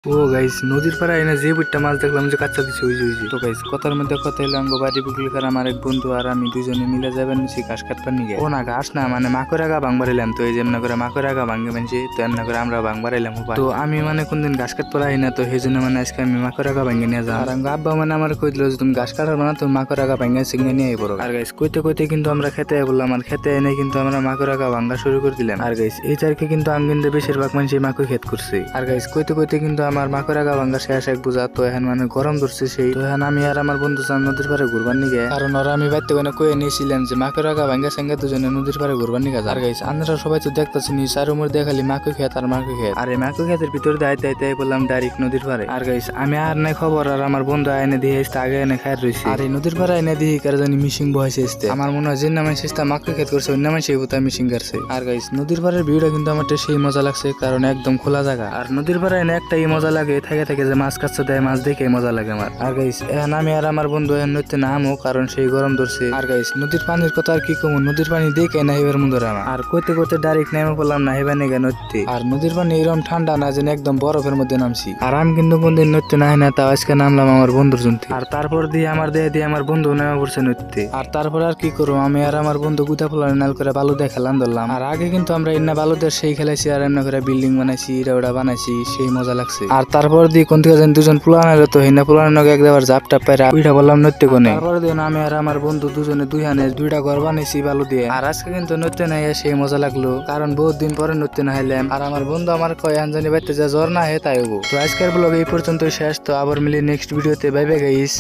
ও guys নদীর পাড়ায় না যে বুটটা মাছ দেখলাম যে কাচ্চা দিছে ওই যে তো গাইস কথার মধ্যে কথা হলো আঙ্গ বাড়ি বুকলিকার আমার এক বন্ধু আর আমি দুজনে মিলে যাবেন নিছি ঘাস কাটবার নিগে ও না ঘাস না মানে মাকড় আগা ভাঙবারিলাম তো এই যে এমনা করে মাকড় আগা ভাঙে মানছি তো এমনা করে আমরা ভাঙবারিলাম তো আমি মানে কোনদিন ঘাস কাটবার আই না তো সেই জন্য মানে আজকে আমি মাকড় আগা ভাঙে নিয়ে যাই আর আঙ্গ আব্বা মানে আমার কই দিল যে তুমি ঘাস কাটার না তুমি মাকড় আগা ভাঙে সিঙ্গে নিয়ে আইবো আর গাইস কইতে কইতে কিন্তু আমরা খেতে বললাম আর খেতে এনে কিন্তু আমরা মাকড় আগা ভাঙা শুরু করে দিলাম আর গাইস এই চারকে কিন্তু আঙ্গিন বেশিরভাগ মানুষ মাকড় খেত করছে আর গাইস কইতে কইতে কিন্তু আমার মাকড় আগা ভাঙা শেষ এক বুঝা তো এখন মানে গরম ধরছে সেই তো এখন আমি আর আমার বন্ধু যান নদীর পাড়ে ঘুরবার নিগে কারণ ওরা আমি বাইতে কোনো কয়ে নিয়েছিলাম যে মাকড় আগা ভাঙ্গা সঙ্গে দুজনে নদীর পাড়ে ঘুরবার নিগে আর গাইস আপনারা সবাই তো দেখতেছেন চারু মোড় দেখালি মাকড় খেত আর মাকড় খেত আর এই মাকড় খেতের ভিতর দাইতে আইতে বললাম ডাইরেক্ট নদীর পাড়ে আর গাইস আমি আর নাই খবর আর আমার বন্ধু আইনে দিয়ে আসতে আগে এনে খাই রয়েছে আর এই নদীর পাড়ে এনে দিয়ে কার জানি মিশিং বহাইছে আসতে আমার মনে হয় যে নামে চেষ্টা মাকড় খেত করছে অন্য নামে সেই বোতা মিশিং করছে আর গাইস নদীর পাড়ের ভিউটা কিন্তু আমার সেই মজা লাগছে কারণ একদম খোলা জায়গা আর নদীর পাড়ে এনে একটাই মজা লাগে থাকে থাকে যে মাছ কাচ্চা দেয় মাছ দেখে মজা লাগে আমার আর গাইস এখন আমি আর আমার বন্ধু এখন নদীতে নামো কারণ সেই গরম ধরছে আর গাইস নদীর পানির কথা আর কি কম নদীর পানি দেখে নাহিবার মন ধরে আমার আর কইতে কইতে ডাইরেক্ট নেমে পড়লাম নাহিবা নেগে নদীতে আর নদীর পানি এরকম ঠান্ডা না যেন একদম বরফের মধ্যে নামছি আর আমি কিন্তু কোনদিন নদীতে নাহি না তাও আজকে নামলাম আমার বন্ধুর জন্য আর তারপর দিয়ে আমার দেহে দিয়ে আমার বন্ধু নেমে পড়ছে নদীতে আর তারপর আর কি করবো আমি আর আমার বন্ধু গুতা ফুলার নাল করে বালু দিয়ে খেলাম ধরলাম আর আগে কিন্তু আমরা এমনা বালু দিয়ে সেই খেলাইছি আর এমনা করে বিল্ডিং বানাইছি ওটা বানাইছি সেই মজা লাগছে আর তারপর দিয়ে কোন থেকে দুজন পুলানো তো হিনা পুলানো একবার জাপ টাপ পাইরা উইটা বললাম নৃত্য কোনে তারপর দিন আমি আর আমার বন্ধু দুজনে দুই হানে দুইটা ঘর বানাইছি বালু দিয়ে আর আজকে কিন্তু নৃত্য নাই সেই মজা লাগলো কারণ বহুত দিন পরে নৃত্য না হাইলাম আর আমার বন্ধু আমার কয় আনজানি বাইতে যা জ্বর না হে তাই হবো তো আজকের ব্লগ এই পর্যন্ত শেষ তো আবার মিলি নেক্সট ভিডিওতে বাই বাই গাইস।